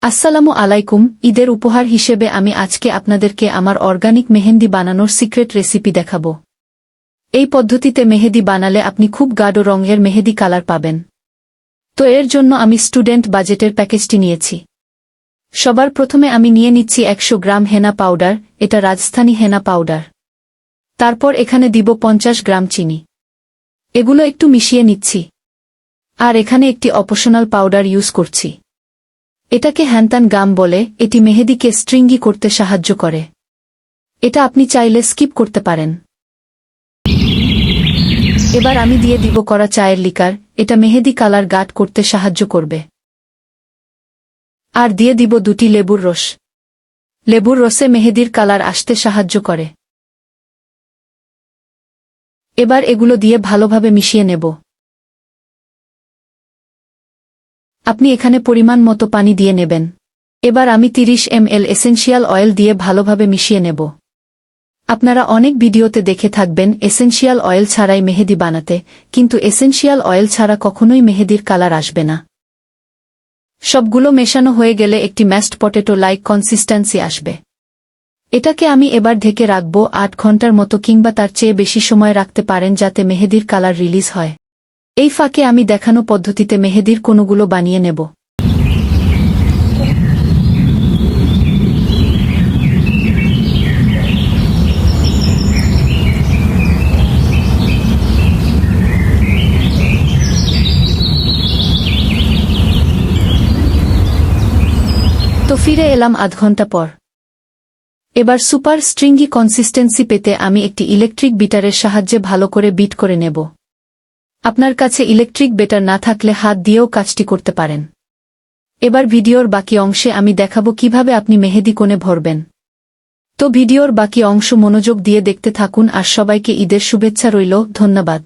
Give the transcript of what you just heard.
আসসালামু আলাইকুম। ঈদের উপহার হিসেবে আমি আজকে আপনাদেরকে আমার অর্গানিক মেহেন্দি বানানোর সিক্রেট রেসিপি দেখাবো। এই পদ্ধতিতে মেহেদি বানালে আপনি খুব গাঢ় রঙের মেহেদি কালার পাবেন। তো এর জন্য আমি স্টুডেন্ট বাজেটের প্যাকেজটি নিয়েছি। সবার প্রথমে আমি নিয়ে নিচ্ছি 100 গ্রাম হেনা পাউডার, এটা রাজস্থানী হেনা পাউডার। তারপর এখানে দিব 50 গ্রাম চিনি। এগুলো একটু মিশিয়ে নিচ্ছি। আর এখানে একটি অপশনাল পাউডার ইউজ করছি। এটাকে হ্যান্তান গাম বলে, এটি মেহেদিকে স্ট্রিঙ্গি করতে সাহায্য করে। এটা আপনি চাইলে স্কিপ করতে পারেন। এবার আমি দিয়ে দিব করা চায়ের লিকার, এটা মেহেদি কালার গাঢ় করতে সাহায্য করবে। আর দিয়ে দিব 2টি লেবুর রস। লেবুর রসে মেহেদির কালার আসতে সাহায্য করে। এবার এগুলো দিয়ে ভালোভাবে মিশিয়ে নেব। আপনি এখানে পরিমাণ মতো পানি দিয়ে নেবেন। এবার আমি 30 ml এসেনশিয়াল অয়েল দিয়ে ভালোভাবে মিশিয়ে নেব। আপনারা অনেক ভিডিওতে দেখে থাকবেন এসেনশিয়াল অয়েল ছাড়াই মেহেদি বানাতে, কিন্তু এসেনশিয়াল অয়েল ছাড়া কখনোই মেহেদির কালার আসবে না। সবগুলো মেশানো হয়ে গেলে একটি ম্যাশড পটেটো লাইক কনসিস্টেন্সি আসবে। এটাকে আমি এবার ঢেকে রাখব 8 ঘন্টার মতো, কিংবা তার চেয়ে বেশি সময় রাখতে পারেন যাতে মেহেদির কালার রিলিজ হয়। এই ফাঁকে আমি দেখানো পদ্ধতিতে মেহেদির কোণগুলো বানিয়ে নেব। তো ফিরে এলাম আধ ঘন্টা পর। এবার সুপার স্ট্রিঙ্গি কনসিস্টেন্সি পেতে আমি একটি ইলেকট্রিক বিটারের সাহায্যে ভালো করে বিট করে নেব। আপনার কাছে ইলেকট্রিক বেটার না থাকলে হাত দিয়েও কাজটি করতে পারেন। এবার ভিডিওর বাকি অংশে আমি দেখাবো কিভাবে আপনি মেহেদি কোণে ভরবেন। তো ভিডিওর বাকি অংশ মনোযোগ দিয়ে দেখতে থাকুন, আর সবাইকে ঈদের শুভেচ্ছা রইল। ধন্যবাদ।